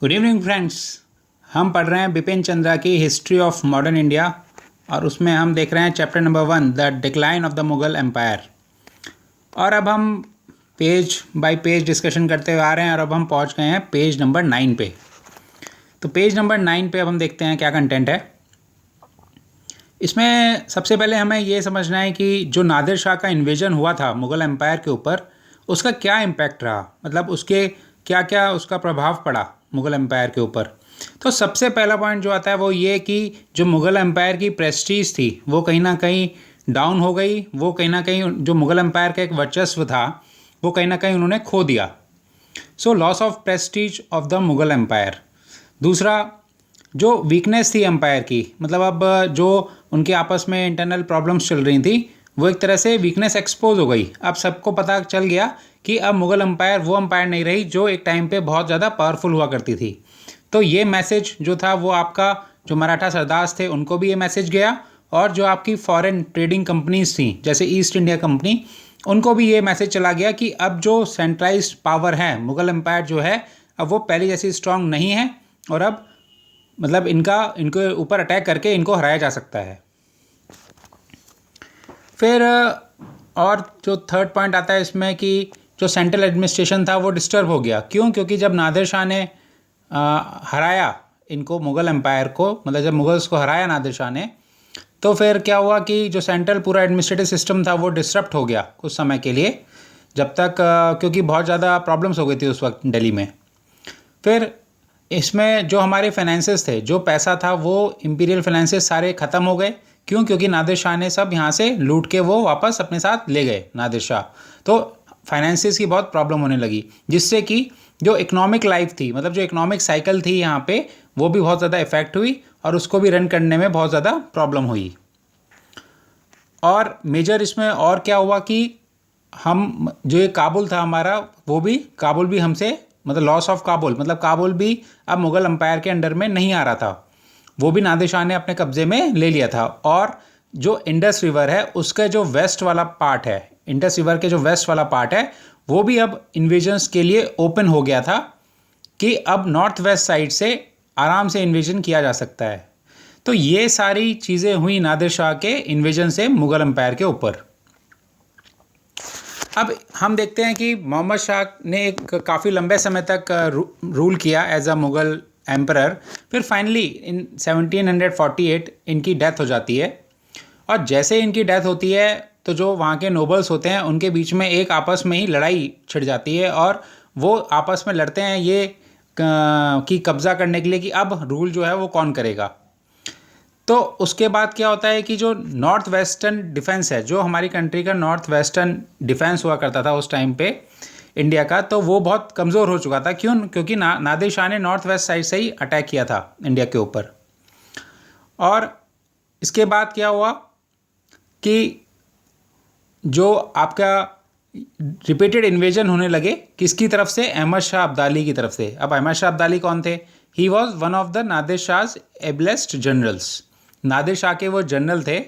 Good evening friends. हम पढ़ रहे हैं बिपिन चंद्रा की हिस्ट्री ऑफ मॉडर्न इंडिया और उसमें हम देख रहे हैं chapter number 1 the decline of the Mughal empire. और अब हम पेज बाय पेज डिस्कशन करते हुए आ रहे हैं और अब हम पहुंच गए हैं पेज नंबर 9 पे। तो पेज नंबर 9 पे अब हम देखते हैं क्या कंटेंट है। इसमें सबसे पहले हमें ये समझना है कि जो नादिर शाह का इन्वेजन हुआ था मुग़ल एम्पायर के ऊपर, उसका क्या इम्पैक्ट रहा, मतलब उसके क्या क्या उसका प्रभाव पड़ा मुग़ल एम्पायर के ऊपर। तो सबसे पहला पॉइंट जो आता है वो ये कि जो मुग़ल एम्पायर की प्रेस्टीज थी वो कहीं ना कहीं डाउन हो गई। वो कहीं ना कहीं जो मुग़ल एम्पायर का एक वर्चस्व था वो कहीं ना कहीं उन्होंने खो दिया। So loss of prestige of the Mughal empire. दूसरा, जो वीकनेस थी एम्पायर की, मतलब अब जो उनके आपस में इंटरनल प्रॉब्लम्स चल रही थी वो एक तरह से वीकनेस एक्सपोज हो गई। अब सबको पता चल गया कि अब मुग़ल एम्पायर वो एम्पायर नहीं रही जो एक टाइम पे बहुत ज़्यादा पावरफुल हुआ करती थी। तो ये मैसेज जो था वो आपका जो मराठा सरदार्स थे उनको भी ये मैसेज गया, और जो आपकी फॉरेन ट्रेडिंग कंपनीज थी जैसे ईस्ट इंडिया कंपनी, उनको भी ये मैसेज चला गया कि अब जो सेंट्रलाइज्ड पावर है मुग़ल एम्पायर जो है अब वो पहले जैसी स्ट्रांग नहीं है, और अब मतलब इनके ऊपर अटैक करके इनको हराया जा सकता है। फिर और जो थर्ड पॉइंट आता है इसमें कि जो सेंट्रल एडमिनिस्ट्रेशन था वो डिस्टर्ब हो गया। क्यों? क्योंकि जब नादिर शाह ने हराया इनको मुग़ल एम्पायर को, मतलब जब मुग़ल्स को हराया नादिर शाह ने, तो फिर क्या हुआ कि जो सेंट्रल पूरा एडमिनिस्ट्रेटिव सिस्टम था वो डिसरप्ट हो गया कुछ समय के लिए, जब तक क्योंकि बहुत ज़्यादा प्रॉब्लम्स हो गई थी उस वक्त दिल्ली में। फिर इसमें जो हमारे फाइनेंसेस थे, जो पैसा था, वो इंपीरियल फाइनेंसेस सारे ख़त्म हो गए। क्यों? क्योंकि नादिर शाह ने सब यहाँ से लूट के वो वापस अपने साथ ले गए नादिर शाह। तो फाइनेंसेस की बहुत प्रॉब्लम होने लगी, जिससे कि जो इकोनॉमिक लाइफ थी, मतलब जो इकोनॉमिक साइकिल थी यहाँ पे, वो भी बहुत ज़्यादा इफेक्ट हुई और उसको भी रन करने में बहुत ज़्यादा प्रॉब्लम हुई। और मेजर इसमें और क्या हुआ कि हम जो ये काबुल था हमारा, वो भी काबुल भी हमसे, मतलब लॉस ऑफ काबुल, मतलब काबुल भी अब मुग़ल एम्पायर के अंडर में नहीं आ रहा था, वो भी नादिर शाह ने अपने कब्ज़े में ले लिया था। और जो इंडस रिवर है उसका जो वेस्ट वाला पार्ट है, इंडस रिवर के जो वेस्ट वाला पार्ट है, वो भी अब इन्वेजन्स के लिए ओपन हो गया था कि अब नॉर्थ वेस्ट साइड से आराम से इन्वेजन किया जा सकता है। तो ये सारी चीज़ें हुई नादिर शाह के इन्वेजन से मुग़ल एम्पायर के ऊपर। अब हम देखते हैं कि मोहम्मद शाह ने एक काफ़ी लंबे समय तक रूल किया एज अ मुग़ल एम्परर। फिर फाइनली इन 1748 इनकी डेथ हो जाती है, और जैसे इनकी डेथ होती है तो जो वहाँ के नोबल्स होते हैं उनके बीच में एक आपस में ही लड़ाई छिड़ जाती है, और वो आपस में लड़ते हैं ये कि कब्ज़ा करने के लिए कि अब रूल जो है वो कौन करेगा। तो उसके बाद क्या होता है कि जो नॉर्थ वेस्टर्न डिफेंस है, जो हमारी कंट्री का नॉर्थ वेस्टर्न डिफेंस हुआ करता था उस टाइम पे इंडिया का, तो वो बहुत कमज़ोर हो चुका था। क्यों? क्योंकि नादिर शाह ने नॉर्थ वेस्ट साइड से ही अटैक किया था इंडिया के ऊपर। और इसके बाद क्या हुआ कि जो आपका रिपीटेड इन्वेजन होने लगे, किसकी तरफ से? अहमद शाह अब्दाली की तरफ से। अब अहमद शाह अब्दाली कौन थे? He was one of the Nadir Shah's ablest generals. Nadir Shah के वो जनरल थे,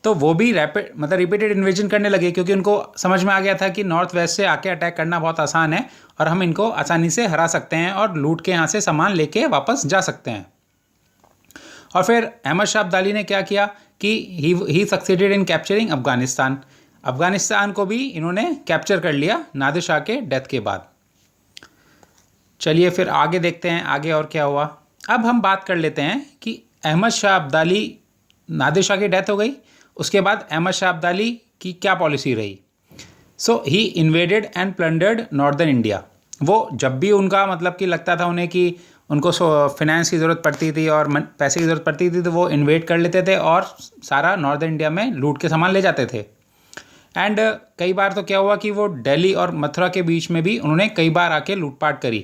तो वो भी रिपीटेड इन्वेजन करने लगे, क्योंकि उनको समझ में आ गया था कि नॉर्थ वेस्ट से आके अटैक करना बहुत आसान है और हम इनको आसानी से हरा सकते हैं और लूट के यहाँ से सामान लेके वापस जा सकते हैं। और फिर अहमद शाह अब्दाली ने क्या किया कि he succeeded in capturing Afghanistan. Afghanistan को भी इन्होंने कैप्चर कर लिया नादिर शाह के डेथ के बाद। चलिए फिर आगे देखते हैं आगे और क्या हुआ। अब हम बात कर लेते हैं कि अहमद शाह अब्दाली, नादिर शाह की डेथ हो गई, उसके बाद अहमद शाह अब्दाली की क्या पॉलिसी रही। So he invaded and plundered northern India. वो जब भी उनका मतलब कि लगता था उन्हें कि उनको फिनेंस की ज़रूरत पड़ती थी और पैसे की ज़रूरत पड़ती थी, तो वो इन्वेड कर लेते थे और सारा नॉर्दर्न इंडिया में लूट के सामान ले जाते थे। एंड कई बार तो क्या हुआ कि वो दिल्ली और मथुरा के बीच में भी उन्होंने कई बार आके लूटपाट करी।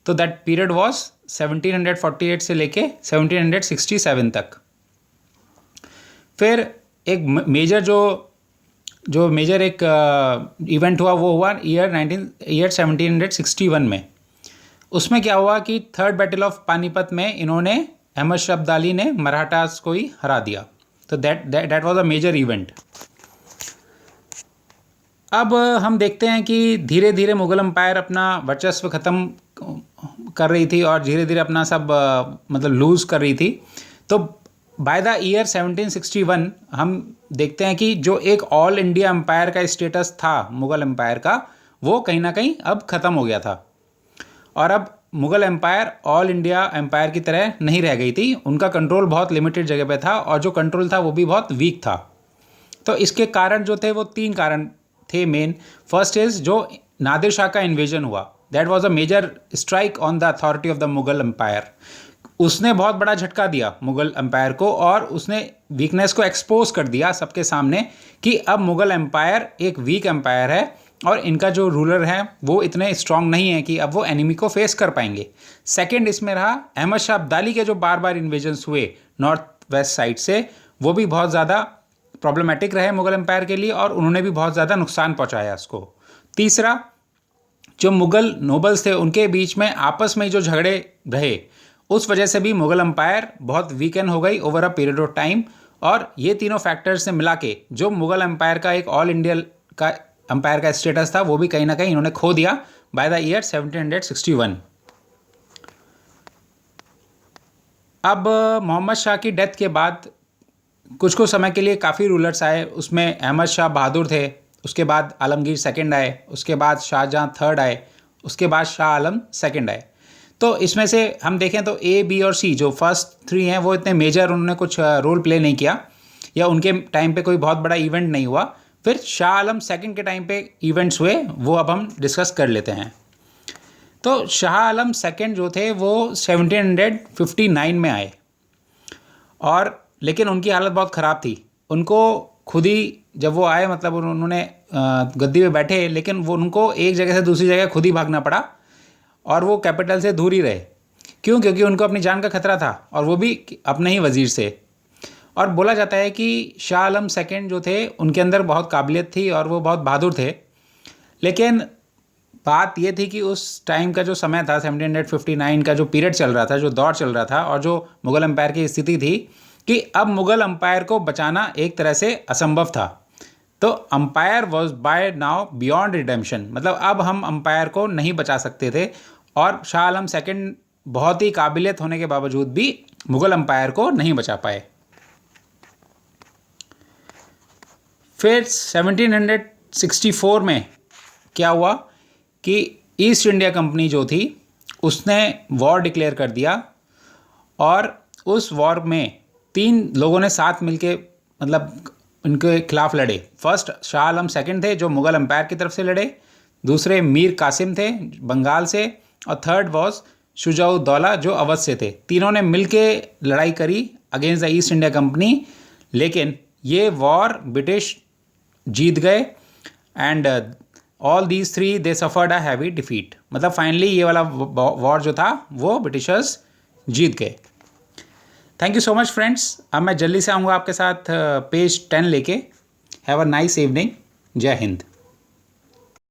तो दैट पीरियड वॉज 1748 से लेके 1767 तक। फिर एक मेजर जो मेजर एक इवेंट हुआ वो हुआ ईयर 1761 में। उसमें क्या हुआ कि थर्ड बैटल ऑफ पानीपत में इन्होंने अहमद शाह अब्दाली ने मराठास को ही हरा दिया। तो that was a major event. अब हम देखते हैं कि धीरे धीरे मुग़ल एम्पायर अपना वर्चस्व ख़त्म कर रही थी और धीरे धीरे अपना सब मतलब लूज़ कर रही थी। तो बाय द ईयर 1761 हम देखते हैं कि जो एक ऑल इंडिया एम्पायर का स्टेटस था मुग़ल एम्पायर का, वो कहीं ना कहीं अब ख़त्म हो गया था और अब Mughal empire all India empire की तरह नहीं रह गई थी। उनका कंट्रोल बहुत लिमिटेड जगह पे था और जो कंट्रोल था वो भी बहुत वीक था। तो इसके कारण जो थे वो 3 कारण थे मेन। फर्स्ट इज़ जो नादिर शाह का इन्वेजन हुआ, that was a major strike on the authority of the Mughal empire. उसने बहुत बड़ा झटका दिया मुग़ल एम्पायर को और उसने वीकनेस को एक्सपोज कर दिया सबके सामने कि अब मुग़ल एम्पायर एक वीक एम्पायर है और इनका जो रूलर है वो इतने स्ट्रांग नहीं है कि अब वो एनिमी को फेस कर पाएंगे। सेकंड इसमें रहा अहमद शाह अब्दाली के जो बार बार इन्वेजन्स हुए नॉर्थ वेस्ट साइड से, वो भी बहुत ज़्यादा प्रॉब्लमेटिक रहे मुग़ल एम्पायर के लिए और उन्होंने भी बहुत ज़्यादा नुकसान पहुँचाया उसको। तीसरा, जो मुग़ल नोबल्स थे उनके बीच में आपस में जो झगड़े रहे, उस वजह से भी मुग़ल एम्पायर बहुत वीकन हो गई over a period of time. और ये तीनों फैक्टर्स से मिला के जो मुग़ल एम्पायर का एक ऑल इंडिया का एम्पायर का स्टेटस था वो भी कहीं ना कहीं इन्होंने खो दिया बाय द ईयर 1761। अब मोहम्मद शाह की डेथ के बाद कुछ समय के लिए काफ़ी रूलर्स आए। उसमें अहमद शाह बहादुर थे, उसके बाद आलमगीर सेकंड आए, उसके बाद शाहजहाँ थर्ड आए, उसके बाद शाह आलम सेकंड आए। तो इसमें से हम देखें तो ए, बी और सी जो फर्स्ट 3 हैं वो इतने मेजर उन्होंने कुछ रोल प्ले नहीं किया या उनके टाइम पे कोई बहुत बड़ा इवेंट नहीं हुआ। फिर शाह आलम सेकंड के टाइम पे इवेंट्स हुए, वो अब हम डिस्कस कर लेते हैं। तो शाह आलम सेकंड जो थे वो 1759 में आए और लेकिन उनकी हालत बहुत ख़राब थी। उनको खुद ही जब वो आए मतलब उन्होंने गद्दी पे बैठे, लेकिन वो उनको एक जगह से दूसरी जगह खुद ही भागना पड़ा और वो कैपिटल से दूर ही रहे। क्यों? क्योंकि उनको अपनी जान का खतरा था और वो भी अपने ही वज़ीर से। और बोला जाता है कि शाह आलम सेकंड जो थे उनके अंदर बहुत काबिलियत थी और वो बहुत बहादुर थे। लेकिन बात ये थी कि उस टाइम का जो समय था 1759 का जो पीरियड चल रहा था, जो दौर चल रहा था और जो मुग़ल एम्पायर की स्थिति थी कि अब मुग़ल एम्पायर को बचाना एक तरह से असंभव था। तो empire was by now beyond redemption, मतलब अब हम अम्पायर को नहीं बचा सकते थे और शाह आलम सेकंड बहुत ही काबिलियत होने के बावजूद भी मुग़ल एम्पायर को नहीं बचा पाए। फिर 1764 में क्या हुआ कि ईस्ट इंडिया कंपनी जो थी उसने वॉर डिक्लेयर कर दिया और उस वॉर में 3 लोगों ने साथ मिलके मतलब इनके खिलाफ लड़े। फर्स्ट शाह आलम सेकंड थे जो मुग़ल एम्पायर की तरफ से लड़े, दूसरे मीर कासिम थे बंगाल से और थर्ड वॉज शुजाउद्दौला जो अवध से थे। तीनों ने मिलके लड़ाई करी against the east India company, लेकिन ये वॉर ब्रिटिश जीत गए and all these 3 they suffered a heavy defeat. मतलब फाइनली ये वाला वॉर जो था वो ब्रिटिशर्स जीत गए। Thank you so much friends. अब मैं जल्दी से आऊँगा आपके साथ पेज 10 लेके। Have a nice evening. जय हिंद।